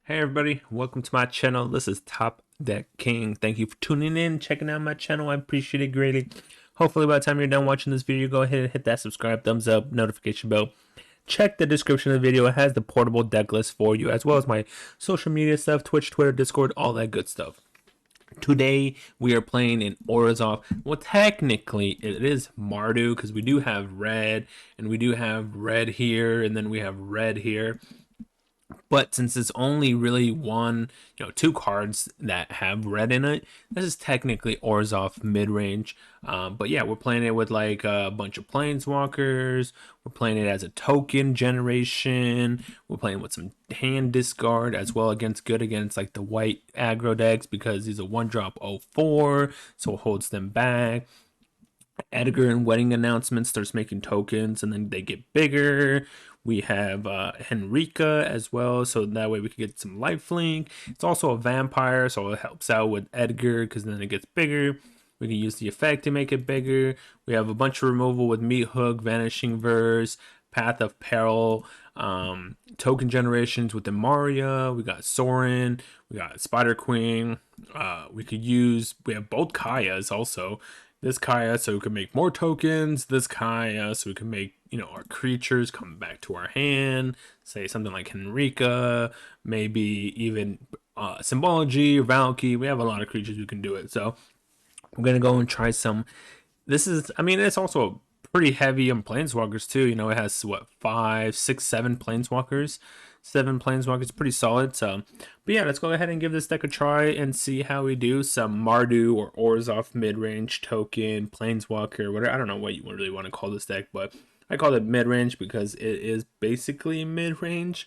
Hey everybody, welcome to my channel. This is Top Deck King. Thank you for tuning in, checking out my channel. I appreciate it greatly. Hopefully by the time you're done watching this video, go ahead and hit that subscribe, thumbs up, notification bell. Check the description of the video. It has the portable deck list for you, as well as my social media stuff, Twitch, Twitter, Discord, all that good stuff. Today we are playing in Orzhov. Well, technically it is Mardu because we do have red, and we do have red here, and then we have red here. But since it's only really two cards that have red in it, this is technically Orzhov Midrange. But yeah, we're playing it with like a bunch of planeswalkers. We're playing it as a token generation. We're playing with some hand discard as well against like the white aggro decks because he's a 1-drop 04, so it holds them back. Edgar and Wedding Announcement starts making tokens and then they get bigger. We have Henrika as well, so that way we can get some lifelink. It's also a vampire, so it helps out with Edgar because then it gets bigger. We can use the effect to make it bigger. We have a bunch of removal with Meat Hook, Vanishing Verse, Path of Peril, token generations with Demaria. We got Sorin, we got Spider Queen. We have both Kayas also. This Kaya so we can make more tokens. This Kaya so we can make, our creatures come back to our hand. Say something like Henrika, maybe even Symbology or Valky. We have a lot of creatures who can do it. So we're going to go and try some. It's also pretty heavy on planeswalkers too. It has what, 5, 6, 7 planeswalkers. 7 planeswalkers, pretty solid. So, but yeah, let's go ahead and give this deck a try and see how we do. Some Mardu or Orzhov midrange token, planeswalker, whatever. I don't know what you really want to call this deck, but I call it midrange because it is basically midrange.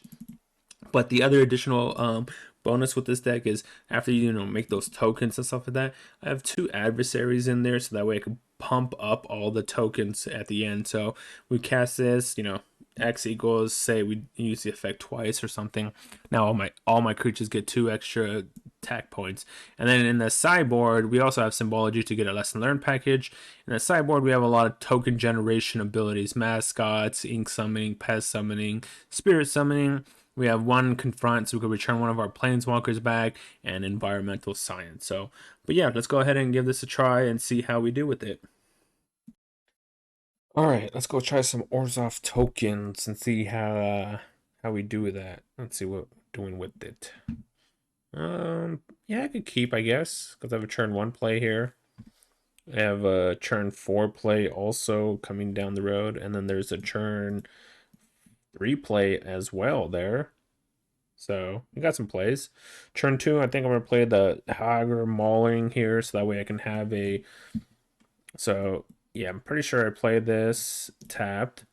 But the other additional bonus with this deck is after you make those tokens and stuff like that, I have 2 adversaries in there, so that way I can pump up all the tokens at the end. So we cast this, X equals, say we use the effect twice or something. Now all my creatures get 2 extra attack points. And then in the sideboard, we also have Symbology to get a lesson learned package. In the sideboard, we have a lot of token generation abilities: mascots, ink summoning, pest summoning, spirit summoning. We have 1 confront, so we could return one of our planeswalkers back, and environmental science. So, but yeah, let's go ahead and give this a try and see how we do with it. All right, let's go try some Orzhov tokens and see how we do with that. Let's see what we're doing with it. Yeah, I could keep, I guess, because I have a turn 1 play here. I have a turn 4 play also coming down the road, and then there's a turn 3 play as well there. So we got some plays. Turn 2, I think I'm gonna play the Hager Mauling here, so that way I can have a. So yeah, I'm pretty sure I played this tapped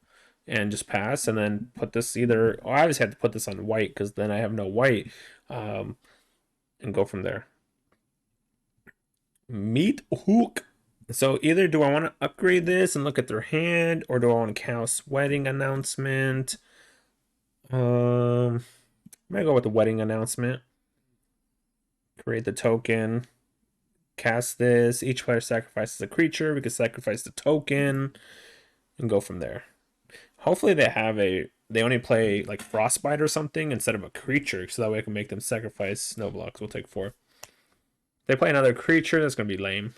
and just pass, and then put this either. Oh, I just had to put this on white because then I have no white, and go from there. Meat Hook. So either do I want to upgrade this and look at their hand, or do I want to cast Wedding Announcement? I'm gonna go with the Wedding Announcement. Create the token. Cast this. Each player sacrifices a creature. We can sacrifice the token and go from there. Hopefully they only play like Frostbite or something instead of a creature, so that way I can make them sacrifice snow blocks. We'll take 4. If they play another creature, that's gonna be lame.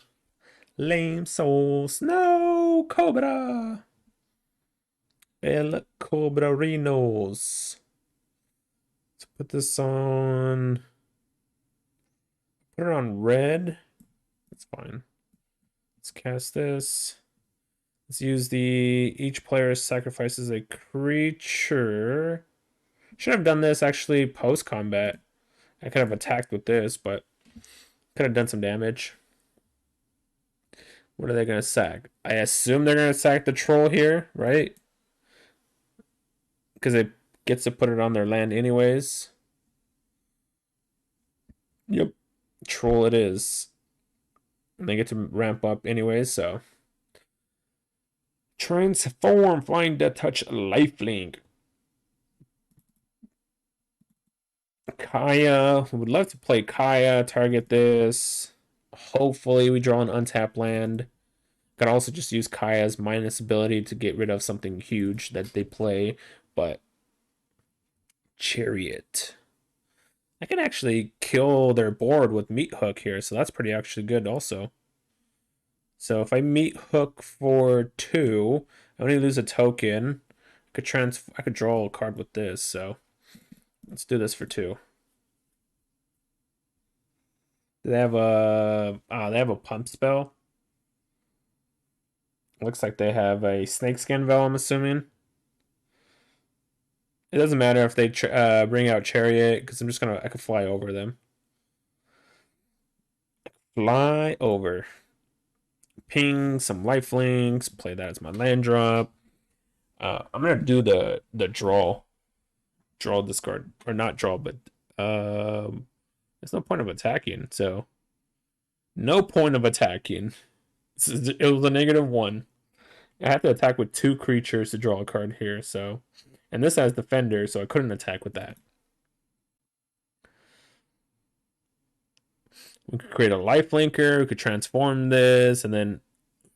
Lame soul snow cobra. El Cobra Renos. Let's put this on. Put it on red. That's fine. Let's cast this. Let's use the each player sacrifices a creature. Should have done this actually post combat. I could have attacked with this, but could have done some damage. What are they gonna sack? I assume they're gonna sack the troll here, right? Because it gets to put it on their land anyways. Yep. Troll it is. And they get to ramp up anyways, so. Transform, find a touch lifelink. Kaya, would love to play Kaya, target this. Hopefully we draw an untapped land. Could also just use Kaya's minus ability to get rid of something huge that they play, but Chariot. I can actually kill their board with Meat Hook here, so that's pretty actually good also. So if I Meat Hook for 2, I only lose a token. I could draw a card with this, so let's do this for 2. Do they have a pump spell? Looks like they have a Snakeskin Veil, I'm assuming. It doesn't matter if they bring out Chariot, because I can fly over them. Fly over. Ping some lifelinks, play that as my land drop. I'm gonna do the draw discard, or not draw, but there's no point of attacking, so no point of attacking. It was a -1. I have to attack with 2 creatures to draw a card here, so, and this has defender, so I couldn't attack with that. We could create a lifelinker, we could transform this, and then,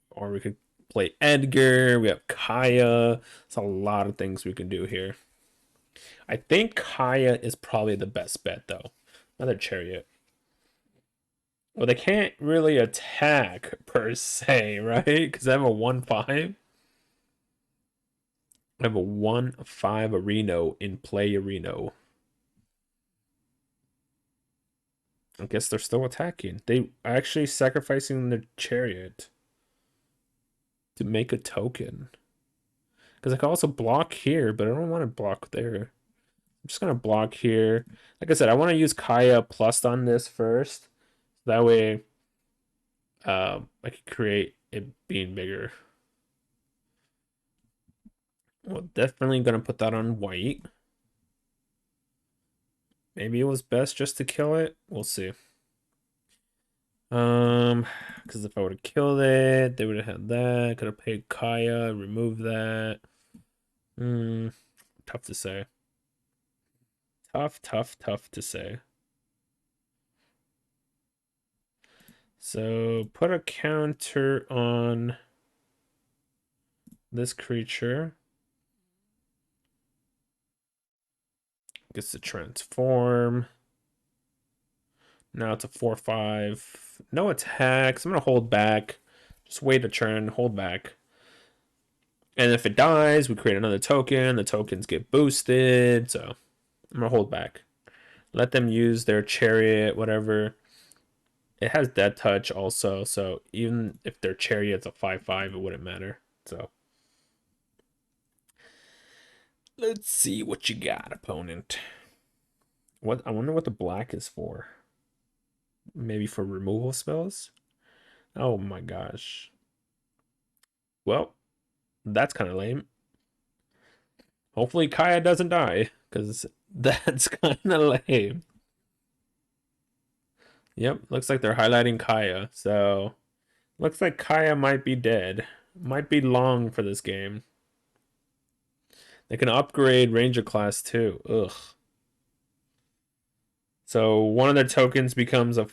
or we could play Edgar, we have Kaya. It's a lot of things we can do here. I think Kaya is probably the best bet, though. Another Chariot. Well, they can't really attack, per se, right? Because I have a 1/5. I have a 1/5 Arena in play Arena. I guess they're still attacking. They are actually sacrificing their Chariot to make a token. Because I can also block here, but I don't want to block there. I'm just going to block here. Like I said, I want to use Kaya plus on this first. That way, I can create it being bigger. Well, definitely going to put that on white. Maybe it was best just to kill it. We'll see. Because if I would have killed it, they would have had that. Could have paid Kaya, remove that. Tough to say. Tough to say. So put a counter on this creature. Gets to transform. Now it's a 4/5. No attacks. I'm gonna hold back. Just wait a turn, hold back. And if it dies, we create another token. The tokens get boosted. So I'm gonna hold back. Let them use their Chariot, whatever. It has Death Touch also, so even if their Chariot's a 5/5, it wouldn't matter. So let's see what you got, opponent. What, I wonder what the black is for. Maybe for removal spells? Oh my gosh. Well, that's kind of lame. Hopefully Kaya doesn't die, because that's kind of lame. Yep, looks like they're highlighting Kaya, so looks like Kaya might be dead. Might be long for this game. They can upgrade Ranger class too. Ugh. So one of their tokens becomes a,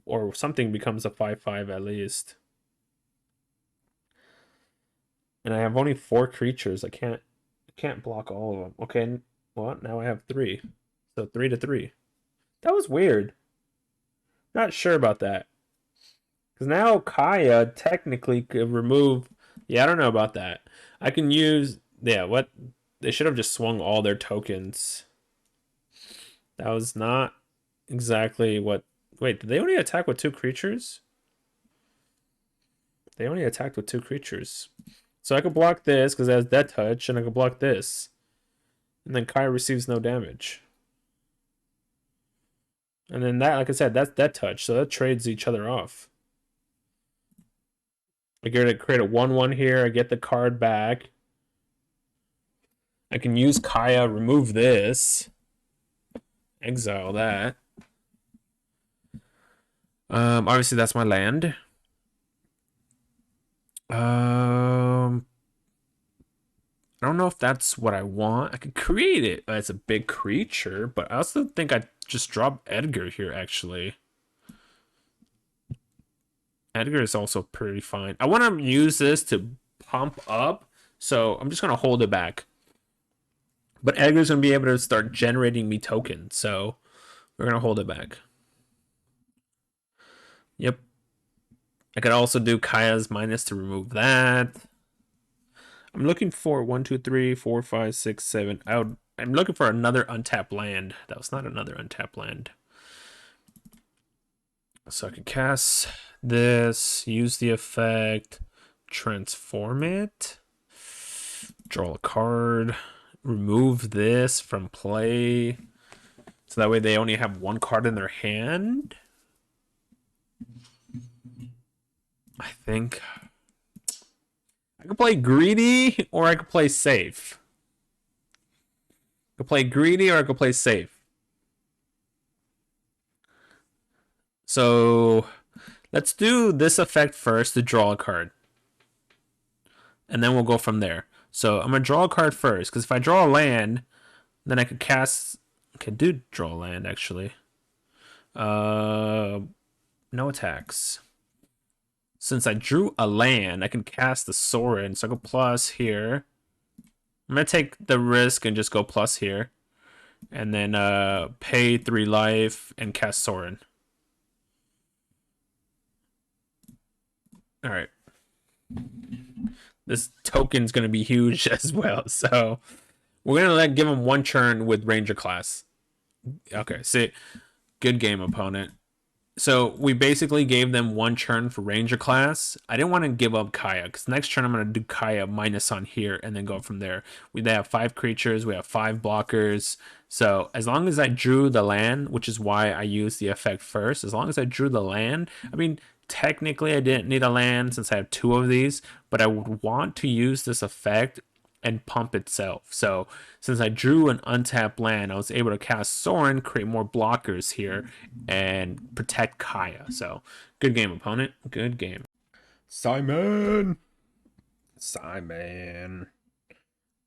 or something becomes a 5/5 at least. And I have only 4 creatures. I can't block all of them. Okay, well, now I have 3. So 3/3. That was weird. Not sure about that. Because now Kaya technically could remove. Yeah, I don't know about that. I can use. Yeah, what? They should have just swung all their tokens. That was not exactly what. Wait, did they only attack with 2 creatures? They only attacked with 2 creatures. So I could block this because it has Death Touch, and I could block this. And then Kaya receives no damage. And then that, like I said, that's Death Touch, so that trades each other off. I get to create a 1/1 here. I get the card back. I can use Kaya, remove this. Exile that. Obviously that's my land. I don't know if that's what I want. I could create it as a big creature, but I also think I'd just drop Edgar here, actually. Edgar is also pretty fine. I want to use this to pump up, so I'm just going to hold it back. But Edgar's going to be able to start generating me tokens, so We're gonna hold it back. Yep. I could also do Kaya's minus to remove that. I'm looking for 1, 2, 3, 4, 5, 6, 7. I'm looking for another untapped land. That was not another untapped land. So I could cast this, use the effect, transform it, draw a card, remove this from play. So that way they only have one card in their hand. I think I could play greedy or I could play safe. I could play greedy or I could play safe. So let's do this effect first to draw a card. And then we'll go from there. So I'm going to draw a card first. Because if I draw a land, then I could cast... Okay, do draw a land, actually. No attacks. Since I drew a land, I can cast the Sorin. So I go plus here. I'm going to take the risk and just go plus here. And then pay 3 life and cast Sorin. Alright. This token's going to be huge as well. So we're going to give him one turn with Ranger class. Okay, see. Good game, opponent. So we basically gave them one turn for Ranger class. I didn't want to give up Kaya because next turn I'm going to do Kaya minus on here and then go from there. They have 5 creatures. We have 5 blockers. So as long as I drew the land, which is why I used the effect first, as long as I drew the land, I mean, technically I didn't need a land since I have 2 of these, but I would want to use this effect and pump itself. So since I drew an untapped land, I was able to cast Sorin, create more blockers here, and protect Kaya. So good game, opponent. Good game. Simon.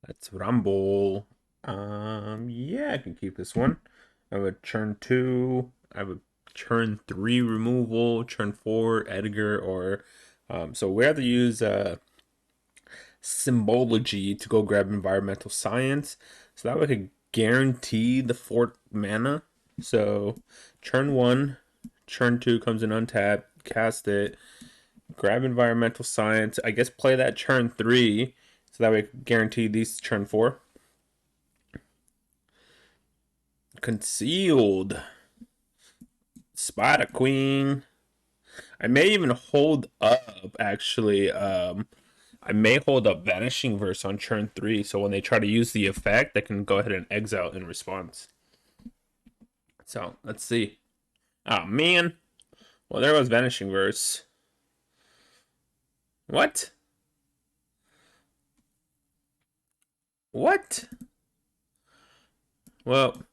Let's rumble. Yeah, I can keep this one. I have a turn 2. I have a turn 3 removal, turn 4 Edgar, or so we have to use symbology to go grab environmental science, so that way I could guarantee the 4th mana. So turn 1, turn 2 comes in untapped, cast it, grab environmental science, I guess play that turn 3, so that way I could guarantee these turn 4. Concealed Spider Queen. I may even hold up, actually, I may hold up Vanishing Verse on turn 3, so when they try to use the effect, they can go ahead and exile in response. So, let's see. Oh, man. Well, there was Vanishing Verse. What? What? Well,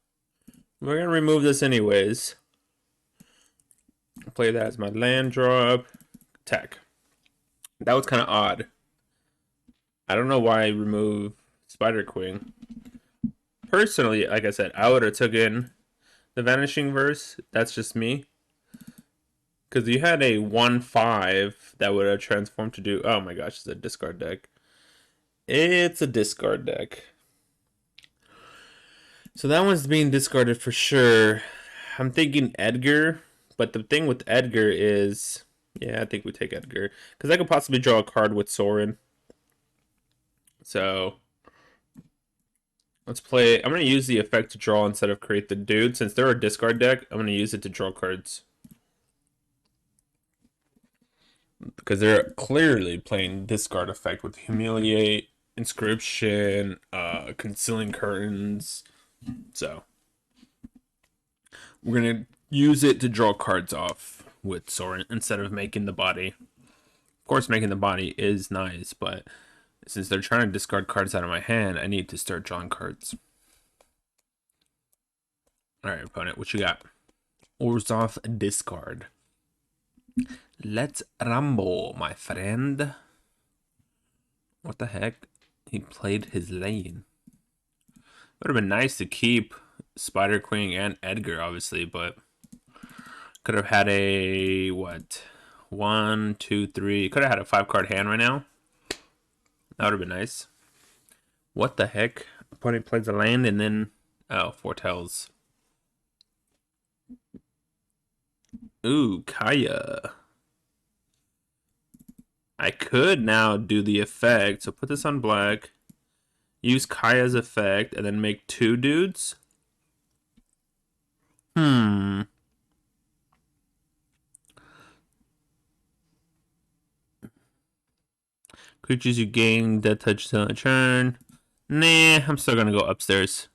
we're going to remove this anyways. Play that as my land drop. Attack. That was kind of odd. I don't know why I removed Spider Queen. Personally, like I said, I would have taken the Vanishing Verse. That's just me. Because you had a 1/5 that would have transformed to do... Oh my gosh, it's a discard deck. It's a discard deck. So that one's being discarded for sure. I'm thinking Edgar. But the thing with Edgar is... Yeah, I think we take Edgar. Because I could possibly draw a card with Sorin. So let's play. I'm going to use the effect to draw instead of create the dude. Since they're a discard deck, I'm going to use it to draw cards. Because they're clearly playing discard effect with Humiliate, Inscription, Concealing Curtains. So we're going to use it to draw cards off with Sorin instead of making the body. Of course, making the body is nice, but since they're trying to discard cards out of my hand, I need to start drawing cards. Alright, opponent, what you got? Orzhov Discard. Let's rumble, my friend. What the heck? He played his lane. Would have been nice to keep Spider Queen and Edgar, obviously, but could have had a, what? 1, 2, 3. Could have had a 5-card hand right now. That would have been nice. What the heck? Opponent plays a land and then... Oh, foretells. Ooh, Kaya. I could now do the effect. So put this on black. Use Kaya's effect and then make 2 dudes. Creatures you gain death touch on a turn. Nah, I'm still gonna go upstairs.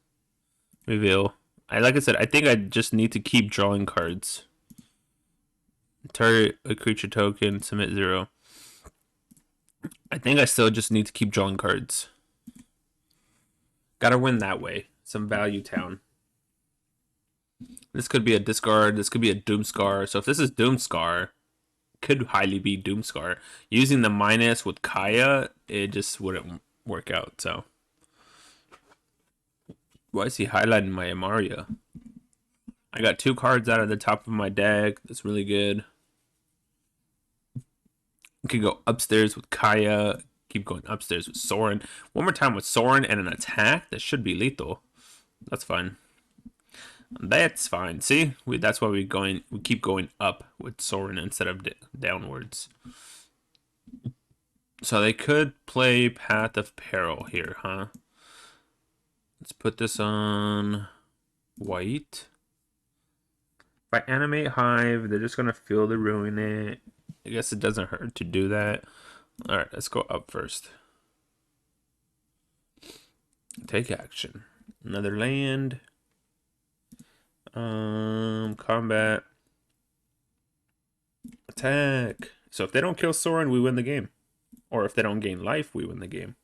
Reveal. Like I said, I think I just need to keep drawing cards. Target a creature token, submit 0. I think I still just need to keep drawing cards. Gotta win that way. Some value town. This could be a discard. This could be a Doomscar. So if this is Doomscar, could highly be Doomscar. Using the minus with Kaya, it just wouldn't work out. So why is he highlighting my Amaria? I got 2 cards out of the top of my deck. That's really good. Could go upstairs with Kaya. Keep going upstairs with Sorin. One more time with Sorin and an attack. That should be lethal. That's fine. That's fine. See, that's why we keep going up with Sorin instead of downwards. So they could play Path of Peril here, huh? Let's put this on white. If I animate Hive, they're just gonna feel the ruin it. I guess it doesn't hurt to do that. All right, let's go up first. Take action. Another land. Combat. Attack. So if they don't kill Sorin, we win the game. Or if they don't gain life, we win the game.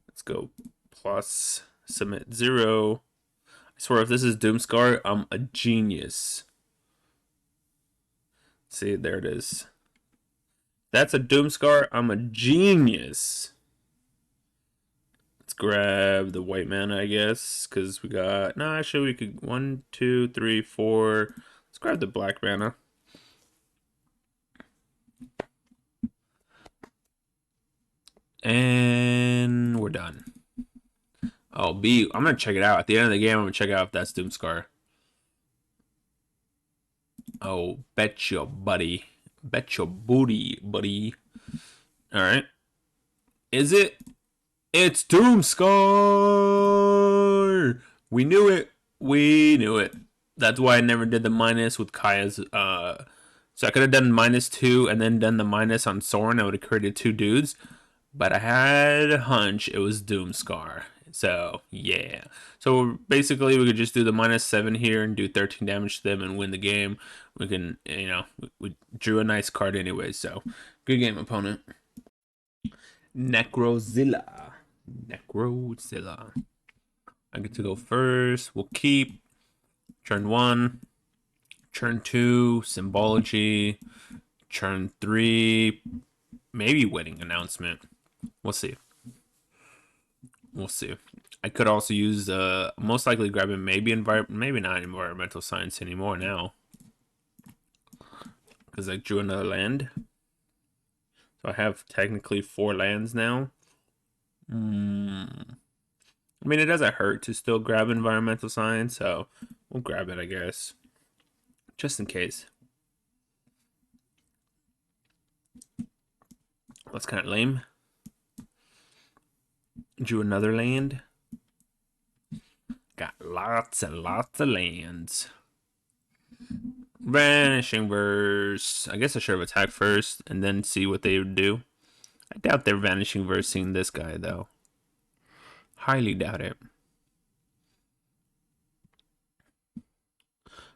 Let's go plus submit 0. I swear if this is Doomscar, I'm a genius. See, there it is. That's a Doomscar, I'm a genius. Let's grab the white mana, I guess, because we got... No, actually we could... 1, 2, 3, 4... Let's grab the black mana. And we're done. Oh, B. I'm going to check it out. At the end of the game, I'm going to check out if that's Doomscar. Oh, bet your buddy. Bet your booty, buddy. Alright. Is it? It's Doomscar! We knew it. We knew it. That's why I never did the minus with Kaya's. So I could have done -2 and then done the minus on Sorin. I would have created 2 dudes. But I had a hunch it was Doomscar. So, yeah. So, basically, we could just do the -7 here and do 13 damage to them and win the game. We can, you know, we drew a nice card anyway. So, good game, opponent. Necrozilla. Necrozilla. I get to go first. We'll keep. Turn 1. Turn 2, Symbology. Turn 3, maybe Wedding Announcement. We'll see. We'll see. I could also use most likely grabbing maybe not Environmental Science anymore now, because I drew another land. So I have technically 4 lands now. I mean, it doesn't hurt to still grab Environmental Science, so we'll grab it, I guess, just in case. That's kind of lame. Drew another land. Got lots and lots of lands. Vanishing Verse. I guess I should have attacked first and then see what they would do. I doubt they're Vanishing Versing this guy, though. Highly doubt it.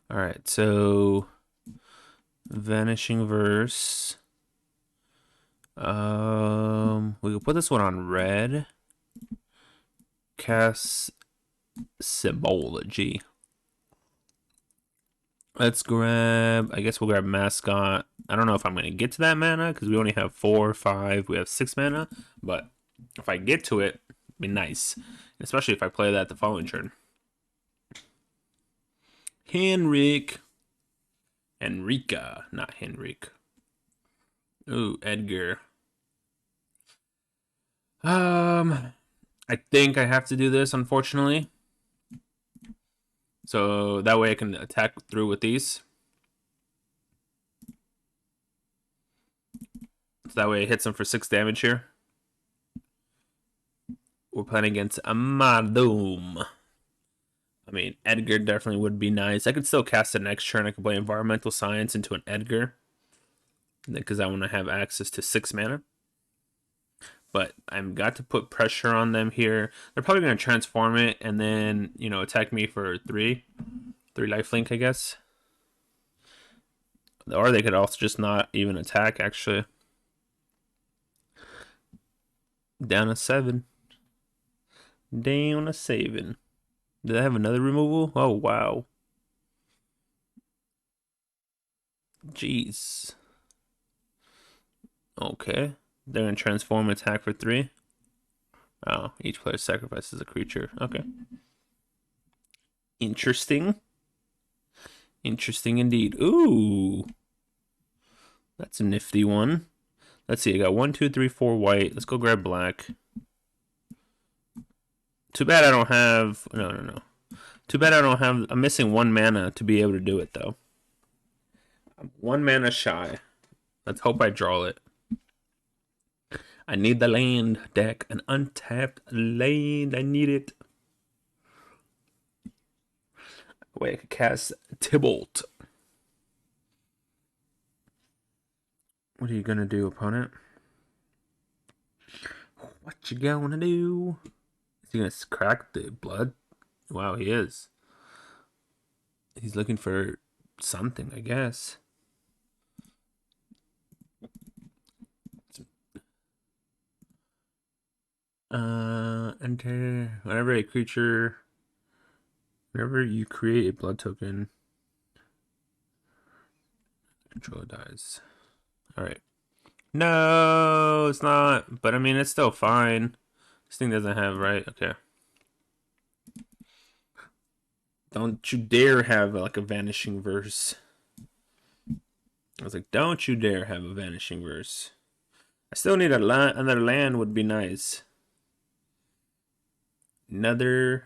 Alright, so... Vanishing Verse. We can put this one on red. Cast Symbology. Let's grab... I guess we'll grab Mascot. I don't know if I'm going to get to that mana, because we only have 4, 5, we have 6 mana. But if I get to it, it'd be nice. Especially if I play that the following turn. Henrik. Henrika, not Henrik. Ooh, Edgar. I think I have to do this, unfortunately. So that way I can attack through with these. So that way it hits him for 6 damage here. We're playing against a Mardu. I mean, Edgar definitely would be nice. I could still cast it next turn. I could play Environmental Science into an Edgar, because I want to have access to 6 mana. But I've got to put pressure on them here. They're probably going to transform it and then, you know, attack me for 3 lifelink, I guess. Or they could also just not even attack, actually. Down a 7. Down a 7. Did I have another removal? Oh, wow. Jeez. Okay. They're going to transform attack for 3. Oh, each player sacrifices a creature. Okay. Interesting. Interesting indeed. Ooh. That's a nifty one. Let's see. I got 1, 2, 3, 4 white. Let's go grab black. Too bad I don't have... No. Too bad I don't have... I'm missing 1 mana to be able to do it, though. I'm 1 mana shy. Let's hope I draw it. I need the land deck. An untapped land. I need it. Wait, I could cast Tybalt. What are you gonna do, opponent? What you gonna do? Is he gonna crack the blood? Wow, he is. He's looking for something, I guess. Enter whenever a creature, whenever you create a blood token, controller dies. All right. No, it's not. But I mean, it's still fine. This thing doesn't have right. Okay. Don't you dare have like a vanishing verse. I was like, don't you dare have a vanishing verse. I still need another land would be nice. Another.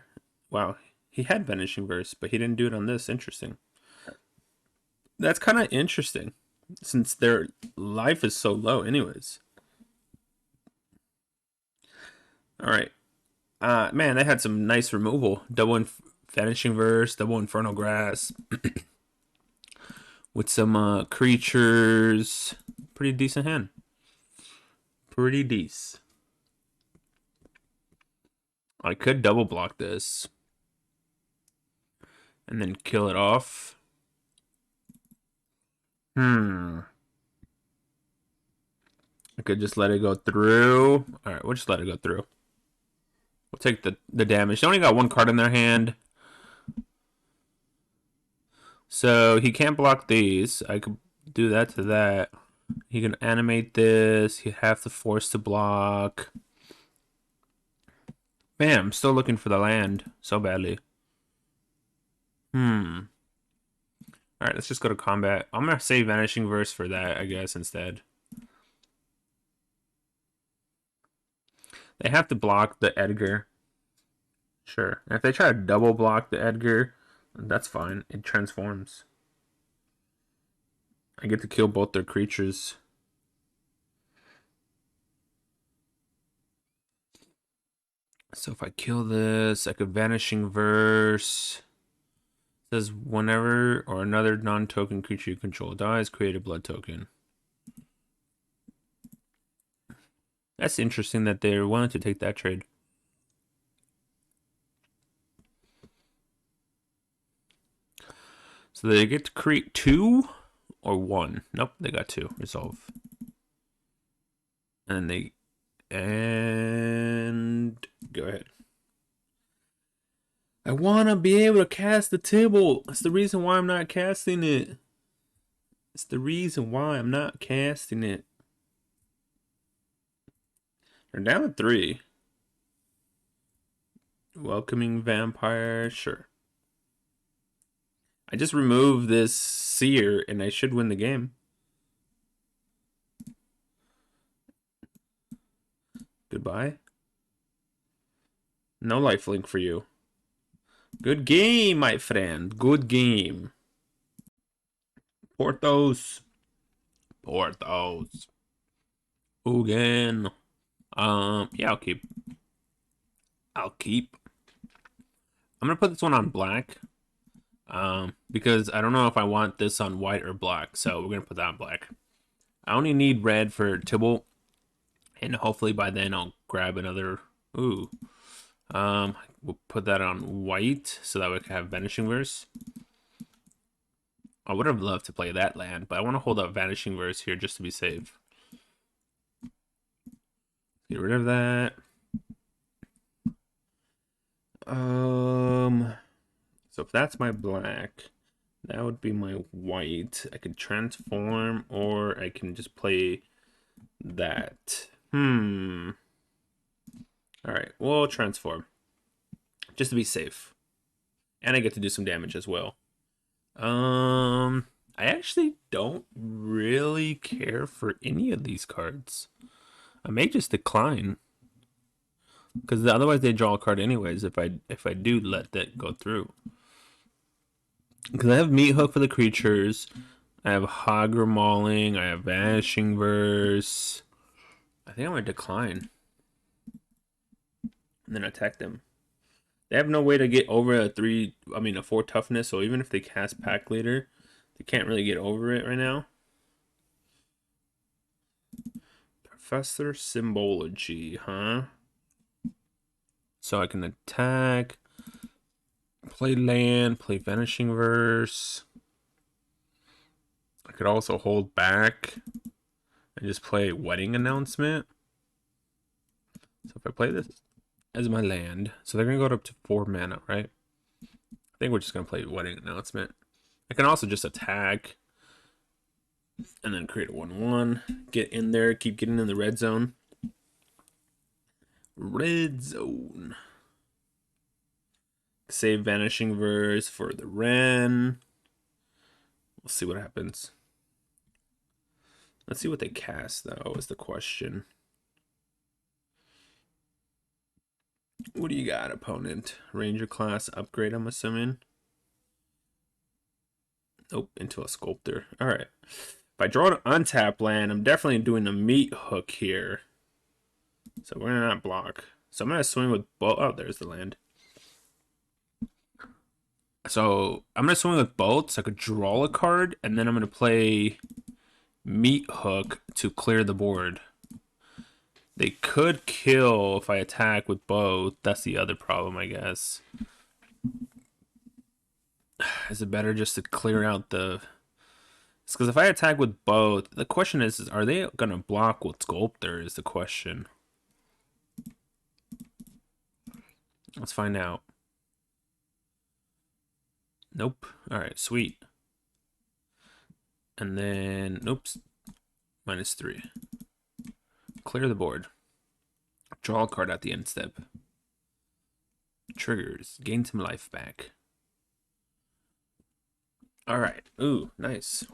Wow, he had vanishing verse, but he didn't do it on this. Interesting. That's kind of interesting, since their life is so low, anyways. All right. Man, they had some nice removal. Double vanishing verse, double infernal grass, with some creatures. Pretty decent hand. Pretty decent. I could double block this and then kill it off. I could just let it go through. All right, we'll just let it go through. We'll take the damage. They only got 1 card in their hand, so he can't block these. I could do that to that. He can animate this. You have to force to block. Man, I'm still looking for the land so badly. Alright, let's just go to combat. I'm gonna save Vanishing Verse for that, I guess, instead. They have to block the Edgar. Sure. And if they try to double block the Edgar, that's fine. It transforms. I get to kill both their creatures. So if I kill this, I could Vanishing Verse. It says whenever or another non-token creature you control dies, create a blood token. That's interesting that they're willing to take that trade. So they get to create 2 or 1. Nope, they got 2. Resolve. And they... And... Go ahead. I want to be able to cast the Tybalt. That's the reason why I'm not casting it. It's the reason why I'm not casting it. They're down to 3. Welcoming Vampire, sure. I just removed this Seer and I should win the game. Goodbye. No lifelink for you. Good game, my friend. Good game. Porthos. Porthos. Again. Yeah, I'll keep. I'm gonna put this one on black. Because I don't know if I want this on white or black, so we're gonna put that on black. I only need red for Tibble, and hopefully by then I'll grab another. Ooh. We'll put that on white so that we can have Vanishing Verse. I would have loved to play that land, but I want to hold up Vanishing Verse here just to be safe. Get rid of that. So if that's my black, that would be my white. I could transform, or I can just play that. All right, we'll transform just to be safe, and I get to do some damage as well. I actually don't really care for any of these cards. I may just decline, because otherwise they draw a card anyways. If I do let that go through, because I have Meat Hook for the creatures, I have Hogger Mauling, I have Vanishing Verse. I think I'm gonna decline, and then attack them. They have no way to get over a 4 toughness, so even if they cast Pack Leader, they can't really get over it right now. Professor Symbology, huh? So I can attack, play land, play Vanishing Verse. I could also hold back and just play Wedding Announcement. So if I play this as my land, so they're going to go up to 4 mana, right? I think we're just going to play Wedding Announcement. I can also just attack and then create a 1/1. Get in there, keep getting in the red zone. Red zone. Save Vanishing Verse for the Ren. We'll see what happens. Let's see what they cast, though, is the question. What do you got, opponent? Ranger class upgrade, I'm assuming. Nope, into a sculptor. Alright. If I draw an untap land, I'm definitely doing a Meat Hook here. So we're gonna not block. So I'm gonna swing with both. Oh, there's the land. So I'm gonna swing with both, so I could draw a card, and then I'm gonna play Meat Hook to clear the board. They could kill if I attack with both. That's the other problem, I guess. Is it better just to clear out the... It's because if I attack with both, the question is are they going to block with Sculptor is the question. Let's find out. Nope. Alright, sweet. And then, oops, -3. Clear the board. Draw a card at the end step. Triggers. Gain some life back. Alright. Ooh, nice.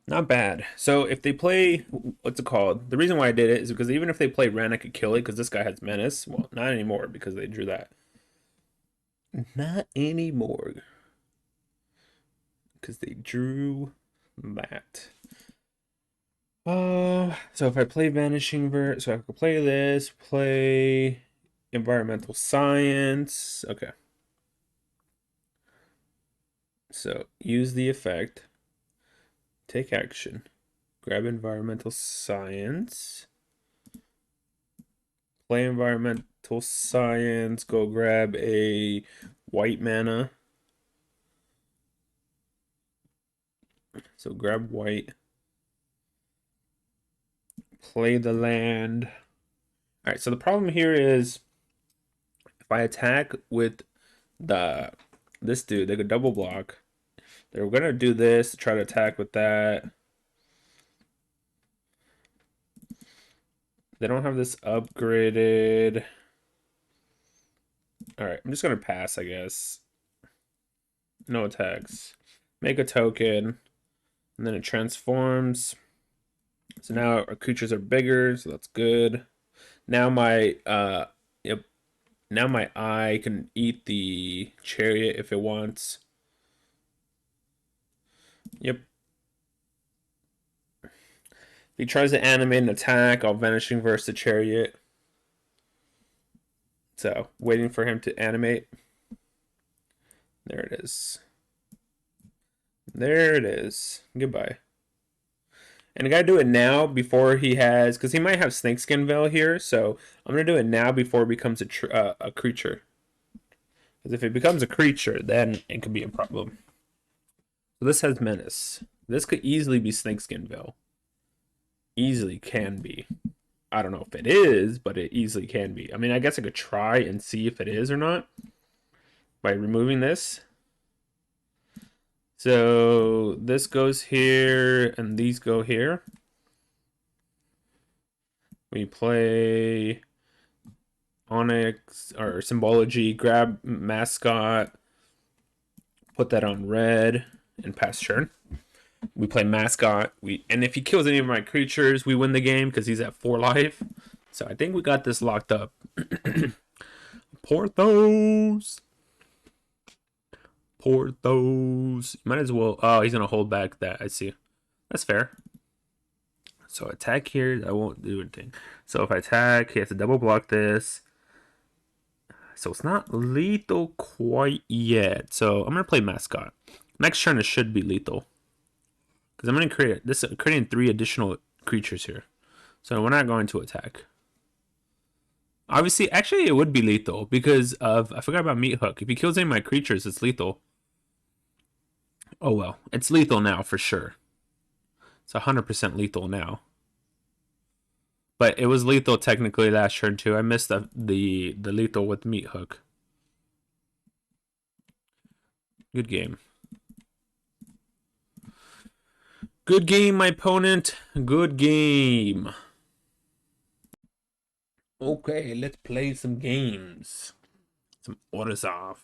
Not bad. So if they play, what's it called? The reason why I did it is because even if they play Ren, I could kill it because this guy has Menace. Well, not anymore because they drew that. Not anymore. Because they drew that. So if I play Vanishing Verse, so I could play this, play Environmental Science. Okay. So use the effect. Take action. Grab Environmental Science. Play Environmental Science. Go grab a white mana. So grab white. Play the land. Alright, so the problem here is if I attack with this dude, they could double block. They're gonna do this to try to attack with that. They don't have this upgraded. Alright, I'm just gonna pass, I guess. No attacks. Make a token. And then it transforms. So now our creatures are bigger, so that's good. Now my Now my eye can eat the chariot if it wants. Yep. If he tries to animate an attack, I'll Vanishing Verse the chariot. So, waiting for him to animate. There it is. There it is. Goodbye. And I gotta do it now before he has, because he might have Snakeskin Veil here. So I'm gonna do it now before it becomes a creature. Because if it becomes a creature, then it could be a problem. So this has Menace. This could easily be Snakeskin Veil. Easily can be. I don't know if it is, but it easily can be. I mean, I guess I could try and see if it is or not by removing this. So this goes here, and these go here. We play Onyx or Symbology, grab Mascot, put that on red, and pass turn. We play Mascot. And if he kills any of my creatures, we win the game because he's at 4 life. So I think we got this locked up. Porthos. Porthos. Might as well. Oh, he's gonna hold back that. I see. That's fair. So attack here. I won't do anything. So if I attack, he has to double block this. So it's not lethal quite yet. So I'm gonna play Mascot. Next turn it should be lethal. Because I'm gonna create this. Creating 3 additional creatures here. So we're not going to attack. Obviously, actually, it would be lethal because of I forgot about Meat Hook. If he kills any of my creatures, it's lethal. Oh well, it's lethal now for sure. It's 100% lethal now. But it was lethal technically last turn too. I missed the lethal with Meat Hook. Good game. Good game, my opponent. Good game. Okay, let's play some games. Some Orzhov.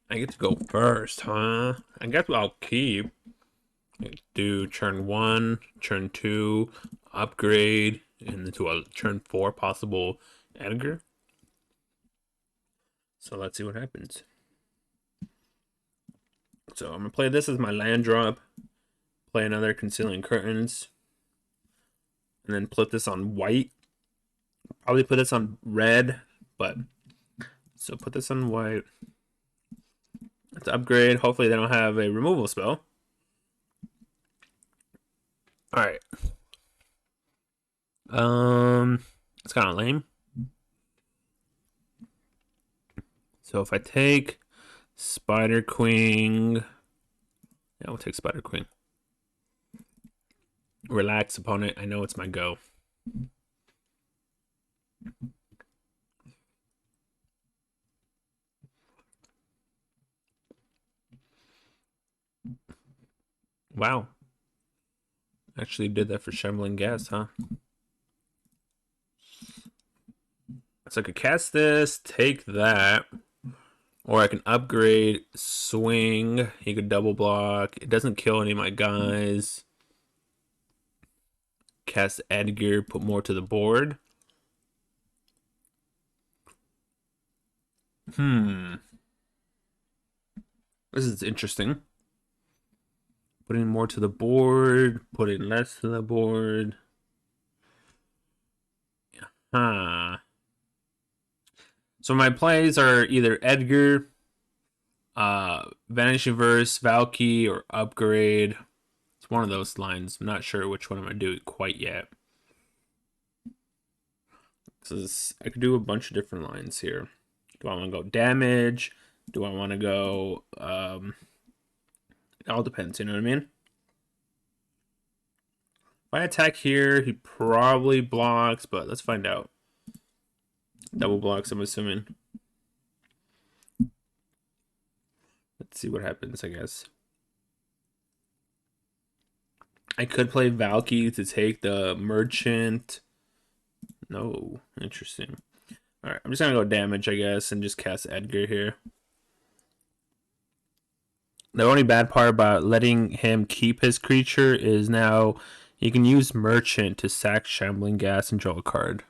I get to go first, huh? I guess I'll keep. Do turn 1, turn 2, upgrade, and into a turn 4 possible Edgar. So let's see what happens. So I'm gonna play this as my land drop. Play another Concealing Curtains. And then put this on white. Probably put this on red, but so put this on white. Let's upgrade. Hopefully they don't have a removal spell. Alright. It's kind of lame. So if I take Spider Queen, yeah, we'll take Spider Queen. Relax, opponent. I know it's my go. Wow. Actually did that for Shambling Gas, huh? So I could cast this, take that, or I can upgrade, swing. He could double block. It doesn't kill any of my guys. Cast Edgar, put more to the board. This is interesting. Putting more to the board, putting less to the board. Huh. So my plays are either Edgar, Vanishing Verse, Valky, or Upgrade. It's one of those lines. I'm not sure which one I'm going to do quite yet. I could do a bunch of different lines here. Do I want to go damage? Do I want to go... it all depends, you know what I mean? If I attack here, he probably blocks, but let's find out. Double blocks, I'm assuming. Let's see what happens, I guess. I could play Valky to take the Merchant. No, interesting. Alright, I'm just gonna go damage, I guess, and just cast Edgar here. The only bad part about letting him keep his creature is now he can use Merchant to sack Shambling Gas and draw a card.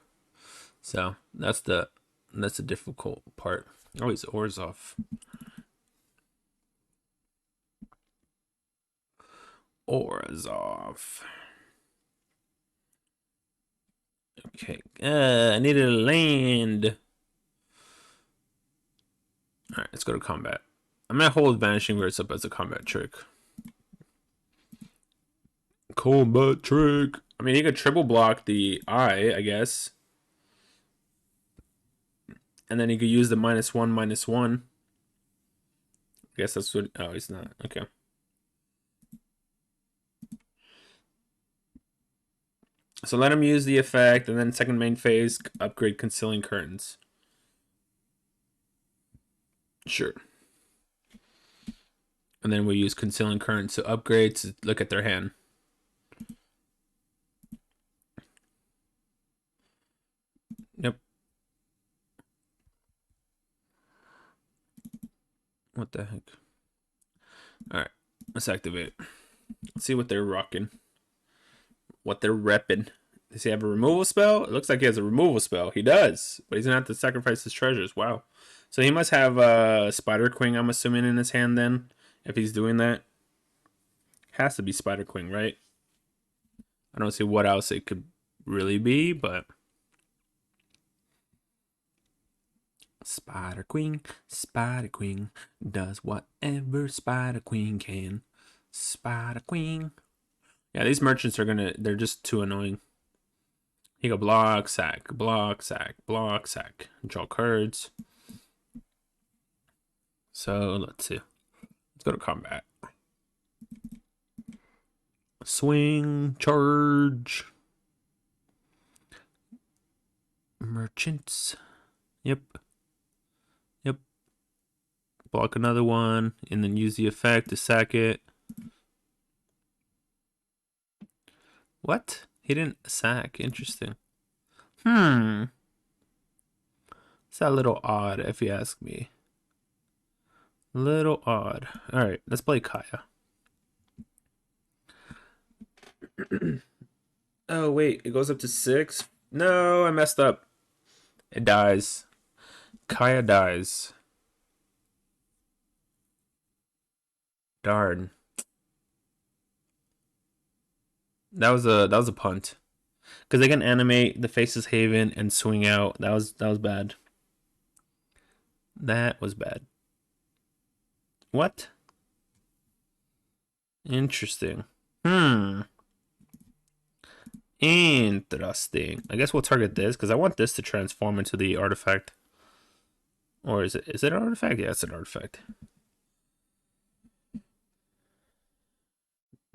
So that's the That's a difficult part. Oh, he's Orzhov. Orzhov. Okay. I needed a land. Alright, let's go to combat. I'm gonna hold Vanishing Verse up as a combat trick. Combat trick. I mean, he could triple block the eye, I guess. And then he could use the -1/-1. I guess that's what. Oh, he's not. Okay. So let him use the effect, and then second main phase, upgrade Concealing Curtains. Sure. And then we use Concealing Curtains to upgrade to look at their hand. Yep. What the heck? Alright, let's activate. Let's see what they're rocking. What they're repping. Does he have a removal spell? It looks like he has a removal spell. He does. But he's gonna have to sacrifice his treasures. Wow. So he must have Spider Queen, I'm assuming, in his hand then. If he's doing that. Has to be Spider Queen, right? I don't see what else it could really be, but Spider Queen does whatever Spider Queen can. Spider Queen. Yeah, these merchants they're just too annoying. He go block, sack, block, sack, block, sack. Draw cards. So let's see. Let's go to combat. Swing, charge. Merchants. Yep. Block another one, and then use the effect to sack it. What? He didn't sack. Interesting. It's a little odd, if you ask me. Little odd. Alright, let's play Kaya. Oh, wait. It goes up to 6? No, I messed up. It dies. Kaya dies. Darn. That was a punt. Because they can animate the Faceless Haven and swing out. That was bad. That was bad. What? Interesting. Interesting. I guess we'll target this because I want this to transform into the artifact. Or is it an artifact? Yeah, it's an artifact.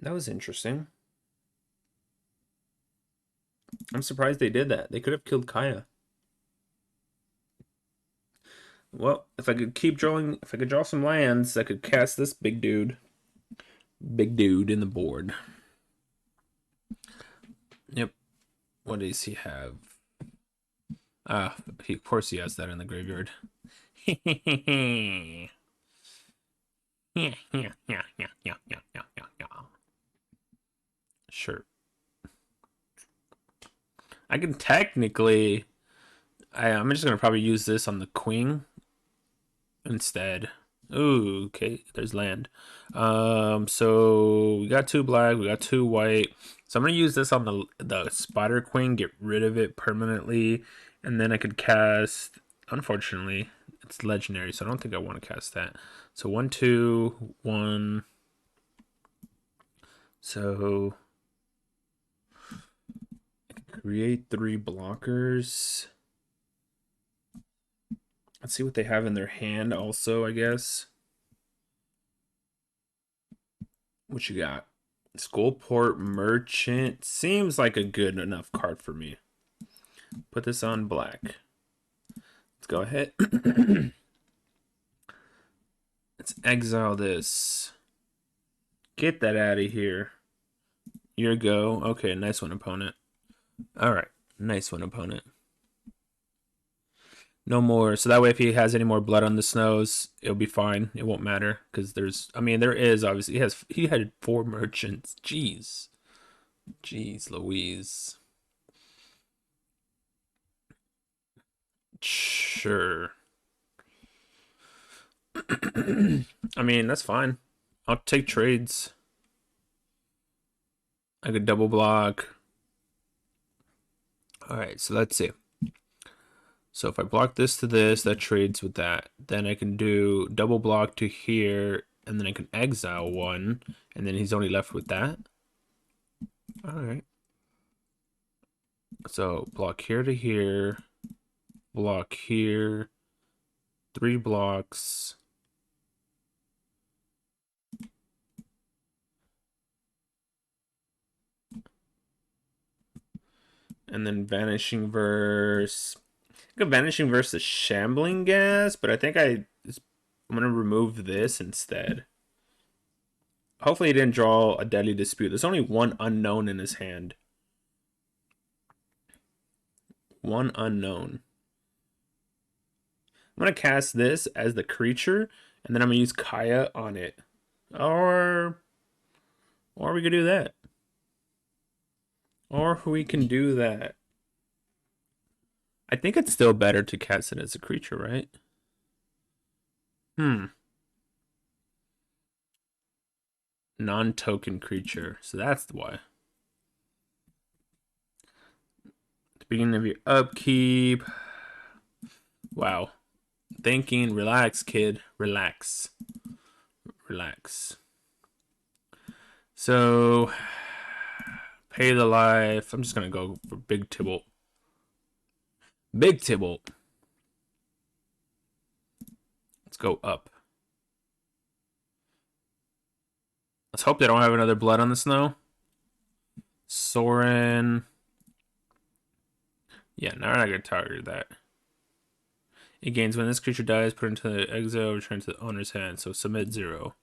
That was interesting. I'm surprised they did that. They could have killed Kaya. Well, if I could draw some lands, I could cast this big dude. Big dude in the board. Yep. What does he have? Of course he has that in the graveyard. Sure. I can technically... I'm just going to probably use this on the queen instead. Ooh, okay. There's land. So we got 2 black. We got 2 white. So I'm going to use this on the Spider Queen. Get rid of it permanently. And then I could cast... Unfortunately, it's legendary. So I don't think I want to cast that. So 1, 2, 1... So... Create 3 blockers. Let's see what they have in their hand also, I guess. What you got? Skullport Merchant. Seems like a good enough card for me. Put this on black. Let's go ahead. Let's exile this. Get that out of here. Your go. Okay, nice one, opponent. Alright, nice one, opponent. No more. So that way, if he has any more blood on the snows, it'll be fine. It won't matter because there is obviously he had 4 merchants. Jeez, Louise. Sure. I mean, that's fine. I'll take trades. I could double block. Alright, so let's see. So if I block this to this, that trades with that. Then I can do double block to here, and then I can exile one, and then he's only left with that. Alright. So block here to here, block here, 3 blocks. And then Vanishing Verse. I could Vanishing Verse the Shambling Gas, but I think I'm gonna remove this instead. Hopefully he didn't draw a Deadly Dispute. There's only one unknown in his hand. One unknown. I'm gonna cast this as the creature, and then I'm gonna use Kaya on it. Or we could do that. Or we can do that. I think it's still better to cast it as a creature, right? Non-token creature. So that's why. At the beginning of your upkeep. Wow. Thinking, relax, kid. Relax. Relax. So, pay the life. I'm just going to go for Big Tibble. Big Tibble. Let's go up. Let's hope they don't have another blood on the snow. Sorin. Yeah, now we're not going to target that. It gains when this creature dies, put into the exile, return to the owner's hand. So submit 0.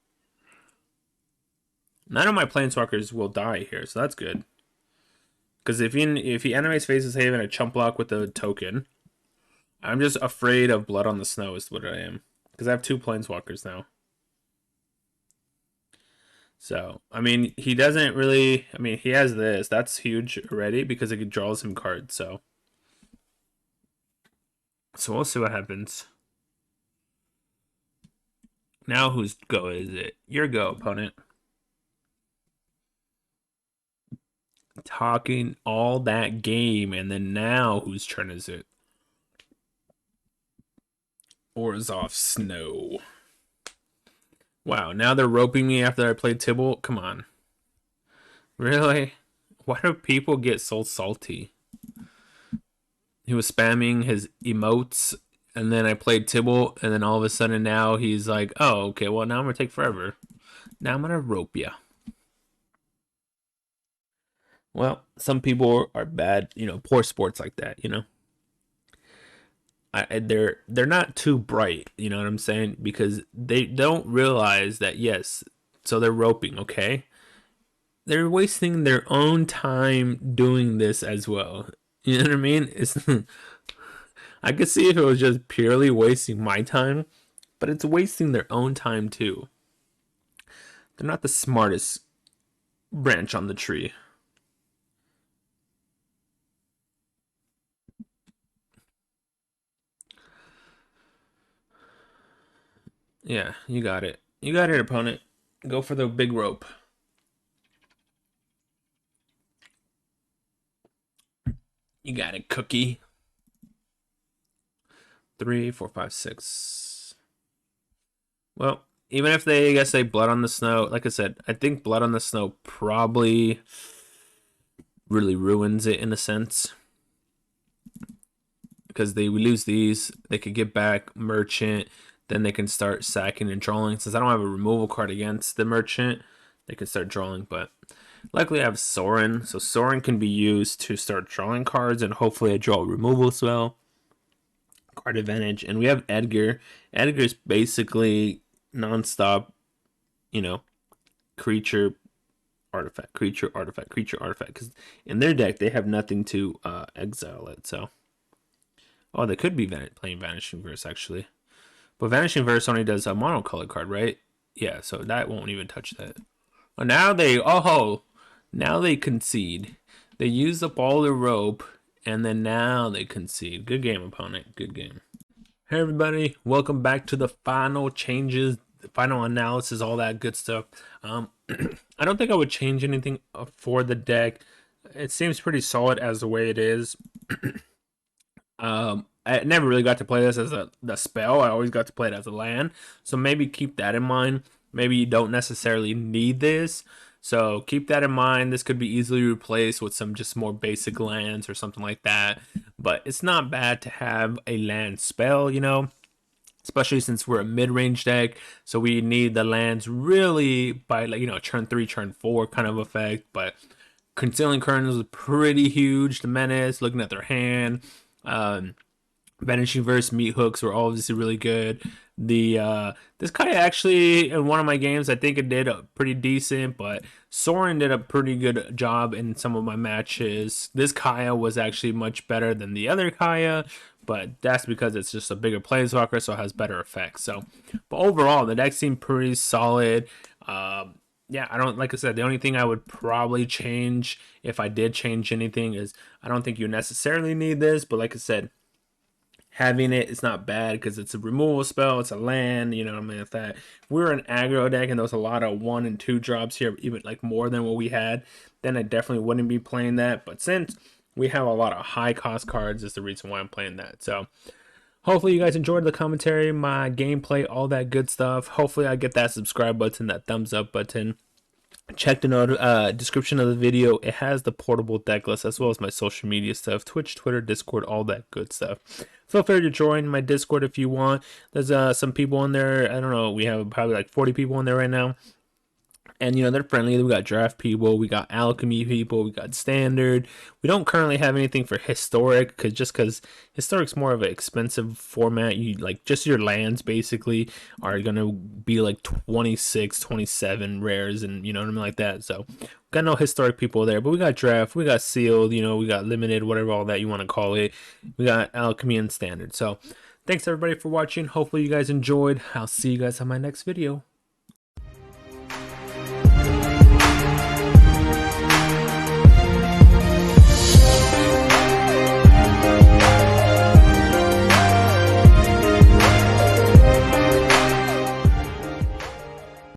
None of my planeswalkers will die here, so that's good. Because if he animates Faceless Haven, a chump block with a token, I'm just afraid of blood on the snow is what I am. Because I have 2 planeswalkers now. So, I mean, he doesn't really... I mean, he has this. That's huge already because it draws him cards, so... So we'll see what happens. Now whose go is it? Your go, opponent. Talking all that game, and then now whose turn is it? Orzhov Snow. Wow, now they're roping me after I played Tibble? Come on. Really? Why do people get so salty? He was spamming his emotes, and then I played Tibble, and then all of a sudden now he's like, oh, okay, well, now I'm going to take forever. Now I'm going to rope ya. Well, some people are bad, poor sports like that, they're not too bright, you know what I'm saying? Because they don't realize that, yes, so they're roping, okay? They're wasting their own time doing this as well. You know what I mean? I could see if it was just purely wasting my time, but it's wasting their own time too. They're not the smartest branch on the tree. Yeah, you got it. You got it, opponent. Go for the big rope. You got it, cookie. 3, 4, 5, 6. Well, even if they, I guess, say Blood on the Snow, like I said, I think Blood on the Snow probably really ruins it in a sense. Because they lose these, they could get back Merchant, then they can start sacking and drawing. Since I don't have a removal card against the Merchant, they can start drawing, but likely I have Sorin, so Sorin can be used to start drawing cards, and hopefully I draw a removal spell. Card advantage, and we have Edgar. Edgar's basically non-stop, creature, artifact, creature, artifact, creature, artifact. Because in their deck, they have nothing to exile it, so... Oh, they could be playing Vanishing Verse, actually. But Vanishing Verse only does a monocolor card, right? Yeah, so that won't even touch that. Oh, now they concede. They use up all the rope, And then now they concede. Good game, opponent. Good game. Hey everybody, welcome back to the final changes, the final analysis, all that good stuff. I don't think I would change anything for the deck. It seems pretty solid as the way it is. I never really got to play this as the spell. I always got to play it as a land. So maybe keep that in mind. Maybe you don't necessarily need this. So keep that in mind. This could be easily replaced with some just more basic lands or something like that. But it's not bad to have a land spell, you know, especially since we're a mid-range deck. So we need the lands really by, like, you know, turn 3, turn 4 kind of effect. But Concealing Curtains was pretty huge. The Menace, looking at their hand. Banishing versus Meat Hooks were obviously really good. This Kaya actually, in one of my games, I think it did pretty decent, but Soren did a pretty good job in some of my matches. This Kaya was actually much better than the other Kaya, but that's because it's just a bigger planeswalker, so it has better effects. So, but overall, the deck seemed pretty solid. Yeah, like I said, the only thing I would probably change, if I did change anything, is I don't think you necessarily need this, but like I said, having it's not bad because it's a removal spell, it's a land, you know what I mean? If we're an aggro deck and there's a lot of 1 and 2 drops here, even like more than what we had, then I definitely wouldn't be playing that. But since we have a lot of high cost cards, is the reason why I'm playing that. So hopefully you guys enjoyed the commentary, my gameplay, all that good stuff. Hopefully I get that subscribe button, that thumbs up button. Check the description of the video. It has the portable deck list as well as my social media stuff, Twitch, Twitter, Discord, all that good stuff. Feel free to join my Discord if you want. There's some people in there. I don't know, we have probably like 40 people in there right now. And, you know, they're friendly. We got draft people, we got alchemy people, we got standard. We don't currently have anything for historic, because historic's more of an expensive format. You like just your lands basically are gonna be like 26, 27 rares, and you know what I mean, like that. So got no historic people there, but we got draft, we got sealed, you know, we got limited, whatever all that you want to call it. We got alchemy and standard. So thanks everybody for watching. Hopefully you guys enjoyed. I'll see you guys on my next video.